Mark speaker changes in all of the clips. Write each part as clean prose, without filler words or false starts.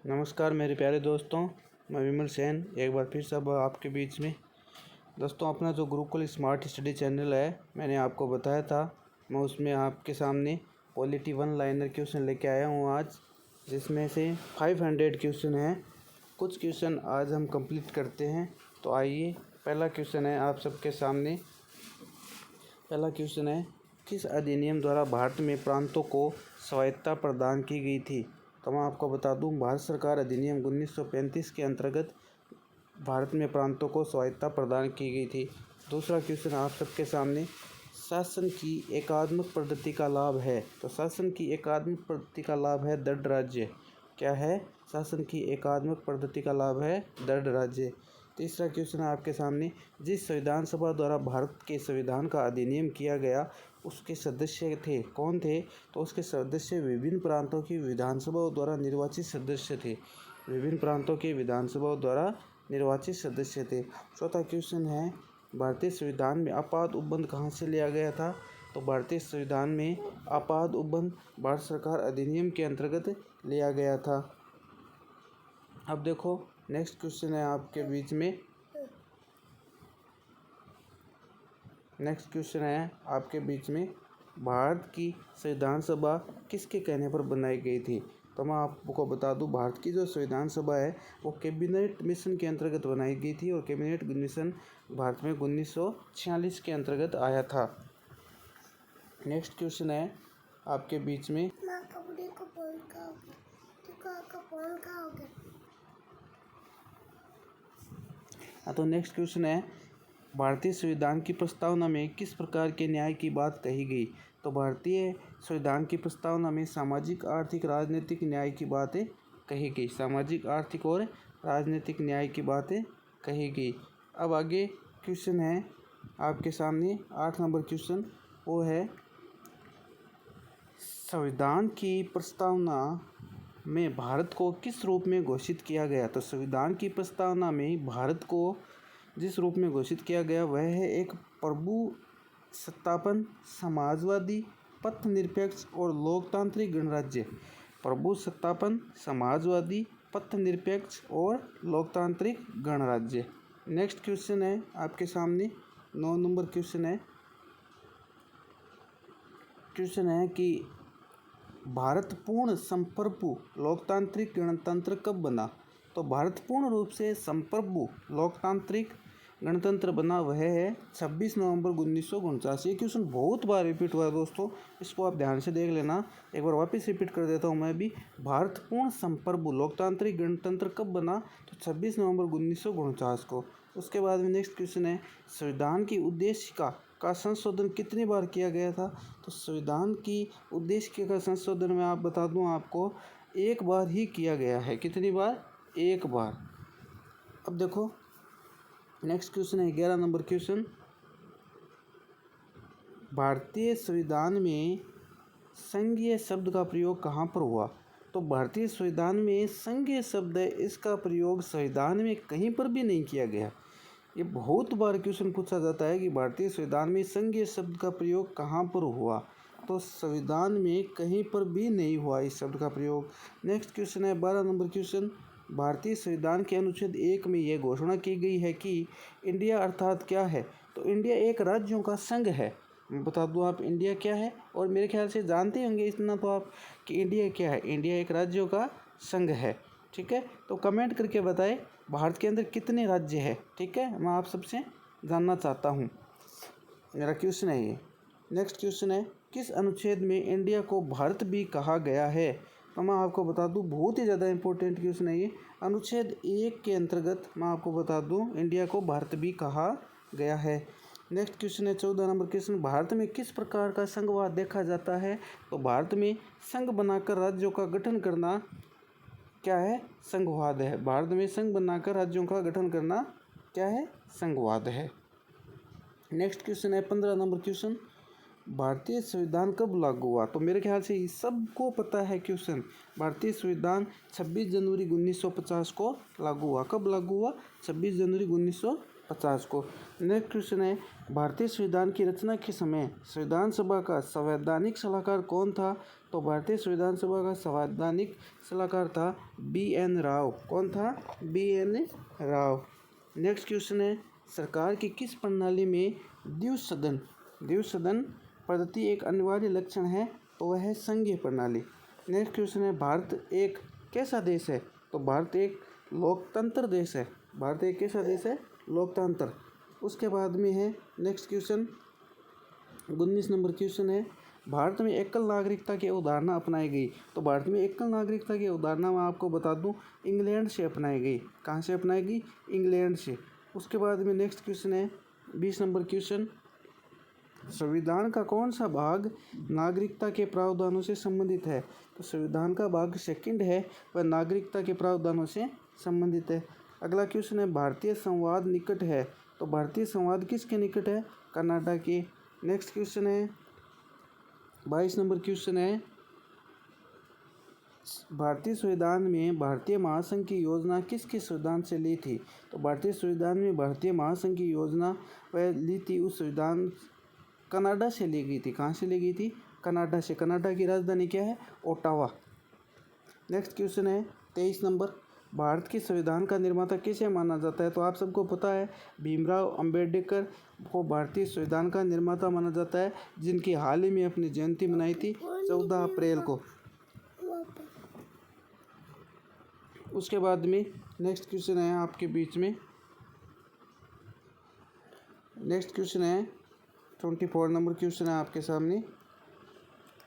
Speaker 1: नमस्कार मेरे प्यारे दोस्तों, मैं विमल सेन एक बार फिर सब आपके बीच में। दोस्तों, अपना जो गुरुकुल स्मार्ट स्टडी चैनल है, मैंने आपको बताया था, मैं उसमें आपके सामने पॉलिटी 1 लाइनर क्वेश्चन लेके आया हूँ आज, जिसमें से 500 क्वेश्चन हैं। कुछ क्वेश्चन आज हम कंप्लीट करते हैं। तो आइए, पहला क्वेश्चन है आप सबके सामने। पहला क्वेश्चन है, किस अधिनियम द्वारा भारत में प्रांतों को स्वायत्तता प्रदान की गई थी? तो मैं आपको बता दूं, भारत सरकार अधिनियम 1935 के अंतर्गत भारत में प्रांतों को स्वायत्तता प्रदान की गई थी। दूसरा क्वेश्चन आप सबके सामने, शासन की एकात्मक पद्धति का लाभ है। तो शासन की एकात्मक पद्धति का लाभ है दृढ़ राज्य। क्या है? शासन की एकात्मक पद्धति का लाभ है दृढ़ राज्य। तीसरा क्वेश्चन है आपके सामने, जिस संविधान सभा द्वारा भारत के संविधान का अधिनियम किया गया उसके सदस्य थे कौन थे? तो उसके सदस्य विभिन्न प्रांतों की विधानसभाओं द्वारा निर्वाचित सदस्य थे। विभिन्न प्रांतों के विधानसभाओं द्वारा निर्वाचित सदस्य थे। चौथा क्वेश्चन है, भारतीय संविधान में आपात उपबंध कहाँ से लिया गया था? तो भारतीय संविधान में आपात उपबंध भारत सरकार अधिनियम के अंतर्गत लिया गया था। अब देखो, नेक्स्ट क्वेश्चन है आपके बीच में। नेक्स्ट क्वेश्चन है आपके बीच में, भारत की संविधान सभा किसके कहने पर बनाई गई थी? तो मैं आपको बता दूं, भारत की जो संविधान सभा है वो कैबिनेट मिशन के अंतर्गत बनाई गई थी, और कैबिनेट मिशन भारत में 1946 के अंतर्गत आया था। नेक्स्ट क्वेश्चन है आपके बीच में, तो नेक्स्ट क्वेश्चन है, भारतीय संविधान की प्रस्तावना में किस प्रकार के न्याय की बात कही गई? तो भारतीय संविधान की प्रस्तावना में सामाजिक, आर्थिक, राजनीतिक न्याय की बातें कही गई। सामाजिक, आर्थिक और राजनीतिक न्याय की बातें कही गई। अब आगे क्वेश्चन है आपके सामने 8 नंबर क्वेश्चन, वो है, संविधान की प्रस्तावना में भारत को किस रूप में घोषित किया गया? तो संविधान की प्रस्तावना में भारत को जिस रूप में घोषित किया गया वह है एक प्रभु सत्तापन, समाजवादी, पथनिरपेक्ष और लोकतांत्रिक गणराज्य। प्रभु सत्तापन, समाजवादी, पथनिरपेक्ष और लोकतांत्रिक गणराज्य। नेक्स्ट क्वेश्चन है आपके सामने 9 नंबर क्वेश्चन है कि भारत पूर्ण संप्रभु लोकतांत्रिक गणतंत्र कब बना? तो भारत पूर्ण रूप से संप्रभु लोकतांत्रिक गणतंत्र बना वह है 26 नवंबर 1949। ये क्वेश्चन बहुत बार रिपीट हुआ है दोस्तों, इसको आप ध्यान से देख लेना। एक बार वापस रिपीट कर देता हूँ मैं भी, भारत पूर्ण संप्रभु लोकतांत्रिक गणतंत्र कब बना? तो 26 नवंबर 1949 को। उसके बाद में नेक्स्ट क्वेश्चन है, संविधान की उद्देशिका का संशोधन कितनी बार किया गया था? तो संविधान की उद्देशिका का संशोधन मैं आप बता दूं आपको, एक बार ही किया गया है। कितनी बार? एक बार। अब देखो, नेक्स्ट क्वेश्चन है 11 नंबर क्वेश्चन, भारतीय संविधान में संघीय शब्द का प्रयोग कहाँ पर हुआ? तो भारतीय संविधान में संघीय शब्द है, इसका प्रयोग संविधान में कहीं पर भी नहीं किया गया। ये बहुत बार क्वेश्चन पूछा जाता है कि भारतीय संविधान में संघीय शब्द का प्रयोग कहाँ पर हुआ? तो संविधान में कहीं पर भी नहीं हुआ इस शब्द का प्रयोग। नेक्स्ट क्वेश्चन है 12 नंबर क्वेश्चन, भारतीय संविधान के अनुच्छेद 1 में यह घोषणा की गई है कि इंडिया अर्थात क्या है? तो इंडिया एक राज्यों का संघ है। मैं बता दूं आप, इंडिया क्या है, और मेरे ख्याल से जानते होंगे इतना तो आप कि इंडिया क्या है। इंडिया एक राज्यों का संघ है। ठीक है, तो कमेंट करके बताएं भारत के अंदर कितने राज्य है। ठीक है, मैं आप सबसे जानना चाहता हूँ। मेरा क्वेश्चन है ये। नेक्स्ट क्वेश्चन है, किस अनुच्छेद में इंडिया को भारत भी कहा गया है? तो मैं आपको बता दूं, बहुत ही ज़्यादा इंपॉर्टेंट क्वेश्चन है ये। अनुच्छेद 1 के अंतर्गत मैं आपको बता दूं, इंडिया को भारत भी कहा गया है। नेक्स्ट क्वेश्चन है 14 नंबर क्वेश्चन, भारत में किस प्रकार का संघवाद देखा जाता है? तो भारत में संघ बनाकर राज्यों का गठन करना क्या है? संघवाद है। भारत में संघ बनाकर राज्यों का गठन करना क्या है? संघवाद है। नेक्स्ट क्वेश्चन है 15 नंबर क्वेश्चन, भारतीय संविधान कब लागू हुआ? तो मेरे ख्याल से सबको पता है क्वेश्चन। भारतीय संविधान 26 जनवरी 1950 को लागू हुआ। कब लागू हुआ? 26 जनवरी 1950 को। नेक्स्ट क्वेश्चन है, भारतीय संविधान की रचना के समय संविधान सभा का संवैधानिक सलाहकार कौन था? तो भारतीय संविधान सभा का संवैधानिक सलाहकार था BN राव। कौन था? BN राव। नेक्स्ट क्वेश्चन है, सरकार की किस प्रणाली में द्विसदन पद्धति एक अनिवार्य लक्षण है? तो वह है संघीय प्रणाली। नेक्स्ट क्वेश्चन है, भारत एक कैसा देश है? तो भारत एक लोकतंत्र देश है। भारत एक कैसा देश है? लोकतंत्र। उसके बाद में है नेक्स्ट क्वेश्चन 19 नंबर क्वेश्चन है, भारत में एकल नागरिकता की अवधारणा अपनाई गई। तो भारत में एकल नागरिकता की अवधारणा मैं आपको बता दूं इंग्लैंड से अपनाई गई। कहाँ से अपनाई गई? इंग्लैंड से। उसके बाद में नेक्स्ट क्वेश्चन है 20 नंबर क्वेश्चन, संविधान का कौन सा भाग नागरिकता के प्रावधानों से संबंधित है? तो संविधान का भाग सेकंड है वह नागरिकता के प्रावधानों से संबंधित है। अगला क्वेश्चन है, भारतीय संवाद निकट है। तो भारतीय संवाद किसके निकट है? कनाडा के। नेक्स्ट क्वेश्चन है 22 नंबर क्वेश्चन है, भारतीय संविधान में भारतीय महासंघ की योजना किसके संविधान से ली थी? तो भारतीय संविधान में भारतीय महासंघ की योजना वह ली थी उस संविधान कनाडा से ली गई थी। कहाँ से ली गई थी? कनाडा से। कनाडा की राजधानी क्या है? ओटावा। नेक्स्ट क्वेश्चन है 23 नंबर, भारत के संविधान का निर्माता किसे माना जाता है? तो आप सबको पता है भीमराव अंबेडकर को भारतीय संविधान का निर्माता माना जाता है, जिनकी हाल ही में अपनी जयंती मनाई थी 14 अप्रैल को। उसके बाद में नेक्स्ट क्वेश्चन है आपके बीच में, नेक्स्ट क्वेश्चन है 24 नंबर क्वेश्चन है आपके सामने,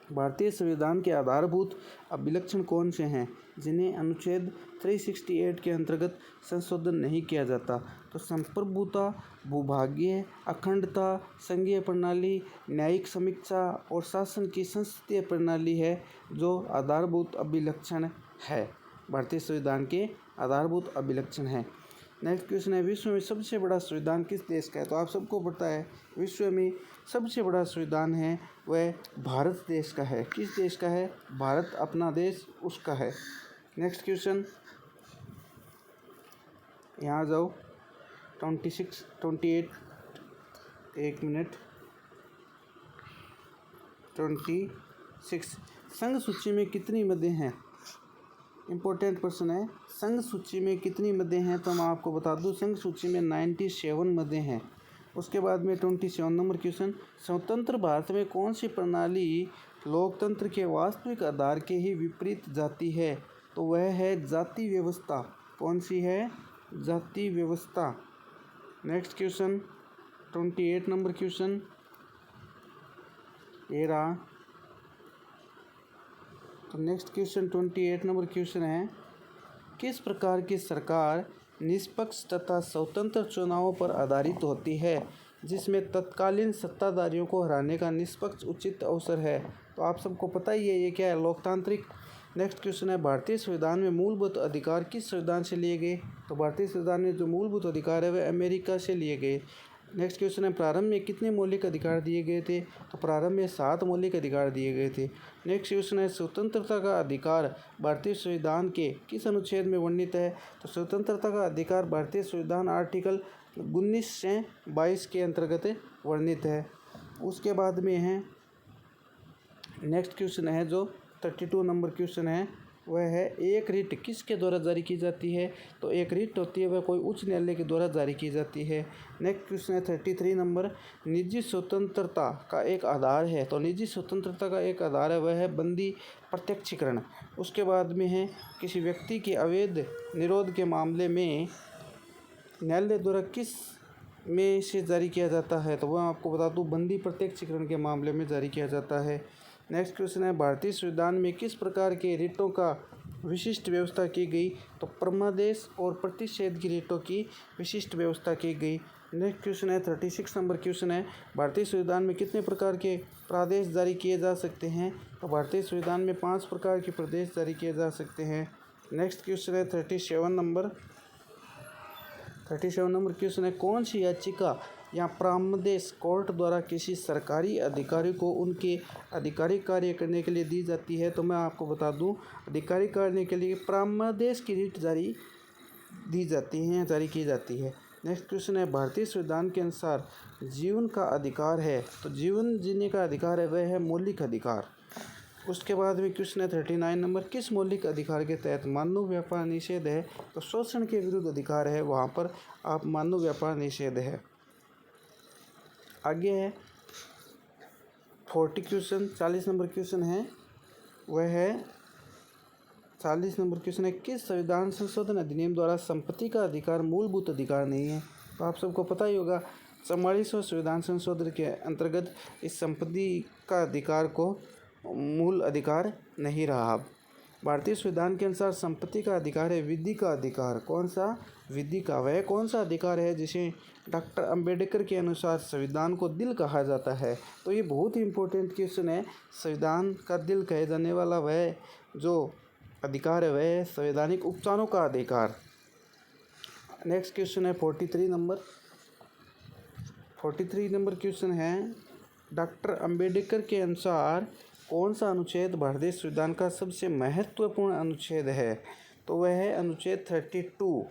Speaker 1: भारतीय संविधान के आधारभूत अभिलक्षण कौन से हैं जिन्हें अनुच्छेद 368 के अंतर्गत संशोधन नहीं किया जाता? तो संप्रभुता, भूभागीय अखंडता, संघीय प्रणाली, न्यायिक समीक्षा और शासन की संसदीय प्रणाली है जो आधारभूत अभिलक्षण है। भारतीय संविधान के आधारभूत अभिलक्षण है। नेक्स्ट क्वेश्चन है, विश्व में सबसे बड़ा संविधान किस देश का है? तो आप सबको पता है विश्व में सबसे बड़ा संविधान है वह भारत देश का है। किस देश का है? भारत अपना देश उसका है। नेक्स्ट क्वेश्चन यहाँ जाओ 28 एक मिनट 26, संघ सूची में कितनी मदें हैं? इम्पोर्टेंट क्वेश्चन है, संघ सूची में कितनी मदें हैं? तो मैं आपको बता दूं संघ सूची में 97 मदें हैं। उसके बाद में 27 नंबर क्वेश्चन, स्वतंत्र भारत में कौन सी प्रणाली लोकतंत्र के वास्तविक आधार के ही विपरीत जाती है? तो वह है जाति व्यवस्था। कौन सी है? जाति व्यवस्था। नेक्स्ट क्वेश्चन 28 नंबर क्वेश्चन ये रहा। तो नेक्स्ट क्वेश्चन 28 नंबर क्वेश्चन है, किस प्रकार की सरकार निष्पक्ष तथा स्वतंत्र चुनावों पर आधारित होती है जिसमें तत्कालीन सत्ताधारियों को हराने का निष्पक्ष उचित अवसर है? तो आप सबको पता ही है ये क्या है? लोकतांत्रिक। नेक्स्ट क्वेश्चन है, भारतीय संविधान में मूलभूत अधिकार किस संविधान से लिए गए? तो भारतीय संविधान में जो मूलभूत अधिकार है वह अमेरिका से लिए गए। नेक्स्ट क्वेश्चन है, प्रारंभ में कितने मौलिक अधिकार दिए गए थे? तो प्रारंभ में 7 मौलिक अधिकार दिए गए थे। नेक्स्ट क्वेश्चन है, स्वतंत्रता का अधिकार भारतीय संविधान के किस अनुच्छेद में वर्णित है? तो स्वतंत्रता का अधिकार भारतीय संविधान आर्टिकल 19 से 22 के अंतर्गत वर्णित है। उसके बाद में है नेक्स्ट क्वेश्चन है जो 32 नंबर क्वेश्चन है वह है, एक रिट किसके द्वारा जारी की जाती है? तो एक रिट होती है वह कोई उच्च न्यायालय के द्वारा जारी की जाती है। नेक्स्ट क्वेश्चन है 33 नंबर, निजी स्वतंत्रता का एक आधार है। तो निजी स्वतंत्रता का एक आधार है वह है बंदी प्रत्यक्षीकरण। उसके बाद में है, किसी व्यक्ति के अवैध निरोध के मामले में न्यायालय द्वारा किस में से जारी किया जाता है? तो वह आपको बता दूँ बंदी प्रत्यक्षीकरण के मामले में जारी किया जाता है। नेक्स्ट क्वेश्चन है, भारतीय संविधान में किस प्रकार के रिटों का विशिष्ट व्यवस्था की गई? तो परमादेश और प्रतिषेध की रिटों की विशिष्ट व्यवस्था की गई। नेक्स्ट क्वेश्चन है 36 नंबर क्वेश्चन है, भारतीय संविधान में कितने प्रकार के प्रादेश जारी किए जा सकते हैं? तो भारतीय संविधान में 5 प्रकार के प्रदेश जारी किए जा सकते हैं। नेक्स्ट क्वेश्चन है 37 नंबर क्वेश्चन है, कौन सी याचिका या प्रामदेश कोर्ट द्वारा किसी सरकारी अधिकारी को उनके आधिकारिक कार्य करने के लिए दी जाती है? तो मैं आपको बता दूं आधिकारिक करने के लिए प्रामदेश की रिट जारी की जाती है। नेक्स्ट क्वेश्चन है, भारतीय संविधान के अनुसार जीवन का अधिकार है। तो जीवन जीने का अधिकार है वह है मौलिक अधिकार। उसके बाद में क्वेश्चन है 39 नंबर, किस मौलिक अधिकार के तहत मानव व्यापार निषेध है? तो शोषण के विरुद्ध अधिकार है, वहाँ पर आप मानव व्यापार निषेध है। आगे है 40 नंबर क्वेश्चन है, वह है 40 नंबर क्वेश्चन है, किस संविधान संशोधन अधिनियम द्वारा संपत्ति का अधिकार मूलभूत अधिकार नहीं है? तो आप सबको पता ही होगा 44वां संविधान संशोधन के अंतर्गत इस संपत्ति का अधिकार को मूल अधिकार नहीं रहा। भारतीय संविधान के अनुसार संपत्ति का अधिकार है विधि का अधिकार। कौन सा? विधि का। वह कौन सा अधिकार है जिसे डॉक्टर अंबेडकर के अनुसार संविधान को दिल कहा जाता है? तो ये बहुत ही इम्पोर्टेंट क्वेश्चन है। संविधान का दिल कहे जाने वाला वह जो अधिकार है वह है संवैधानिक उपचारों का अधिकार। नेक्स्ट क्वेश्चन है 43 नंबर क्वेश्चन है, डॉक्टर अंबेडकर के अनुसार कौन सा अनुच्छेद भारतीय संविधान का सबसे महत्वपूर्ण अनुच्छेद है? तो वह है अनुच्छेद 32।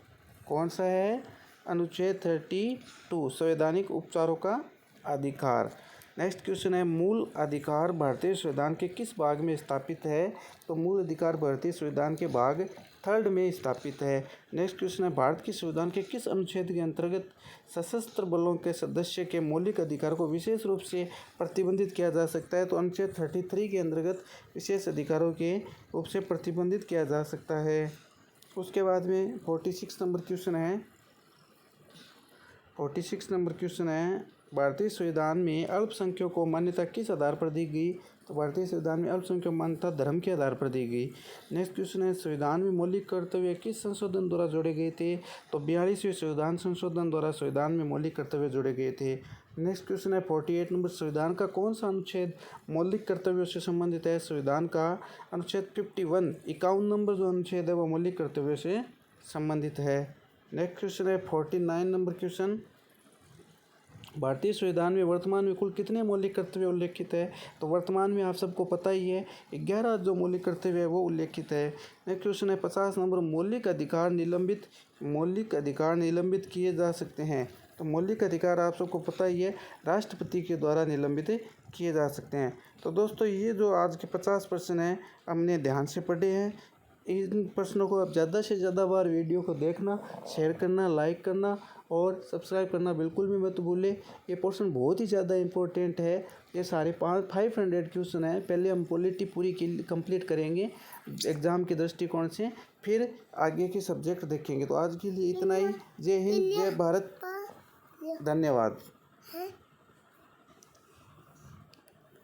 Speaker 1: कौन सा है? अनुच्छेद 32, संवैधानिक उपचारों का अधिकार। नेक्स्ट क्वेश्चन है, मूल अधिकार भारतीय संविधान के किस भाग में स्थापित है? तो मूल अधिकार भारतीय संविधान के भाग 3 में स्थापित है। नेक्स्ट क्वेश्चन है, भारत के संविधान के किस अनुच्छेद के अंतर्गत सशस्त्र बलों के सदस्य के मौलिक अधिकार को विशेष रूप से प्रतिबंधित किया जा सकता है? तो अनुच्छेद 33 के अंतर्गत विशेष अधिकारों के रूप से प्रतिबंधित किया जा सकता है। उसके बाद में 46 नंबर क्वेश्चन है, भारतीय संविधान में अल्पसंख्यकों को मान्यता किस आधार पर दी गई? तो भारतीय संविधान में अल्पसंख्यक मान्यता धर्म के आधार पर दी गई। नेक्स्ट क्वेश्चन है, संविधान में मौलिक कर्तव्य किस संशोधन द्वारा जोड़े गए थे? तो 42वें संविधान संशोधन द्वारा संविधान में मौलिक कर्तव्य जोड़े गए थे। नेक्स्ट क्वेश्चन है 48 नंबर, संविधान का कौन सा अनुच्छेद मौलिक कर्तव्यों से संबंधित है? संविधान का अनुच्छेद 51 नंबर जो अनुच्छेद है वह मौलिक कर्तव्यों से संबंधित है। नेक्स्ट क्वेश्चन है 49 नंबर क्वेश्चन, भारतीय संविधान में वर्तमान में कुल कितने मौलिक कर्तव्य उल्लेखित है? तो वर्तमान में आप सबको पता ही है 11 जो मौलिक कर्तव्य है वो उल्लेखित है। नेक्स्ट क्वेश्चन है 50 नंबर, मौलिक अधिकार निलंबित किए जा सकते हैं? तो मौलिक अधिकार आप सबको पता ही है राष्ट्रपति के द्वारा निलंबित किए जा सकते हैं। तो दोस्तों ये जो आज के 50 प्रश्न हैं हमने ध्यान से पढ़े हैं। इन प्रश्नों को आप ज़्यादा से ज़्यादा बार वीडियो को देखना, शेयर करना, लाइक करना और सब्सक्राइब करना बिल्कुल भी मत भूलें। ये पोर्शन बहुत ही ज़्यादा इम्पोर्टेंट है। ये सारे 500 क्वेश्चन हैं। पहले हम पॉलिटी पूरी कंप्लीट करेंगे एग्ज़ाम के दृष्टिकोण से, फिर आगे के सब्जेक्ट देखेंगे। तो आज के लिए इतना ही। जय हिंद, जय भारत, धन्यवाद।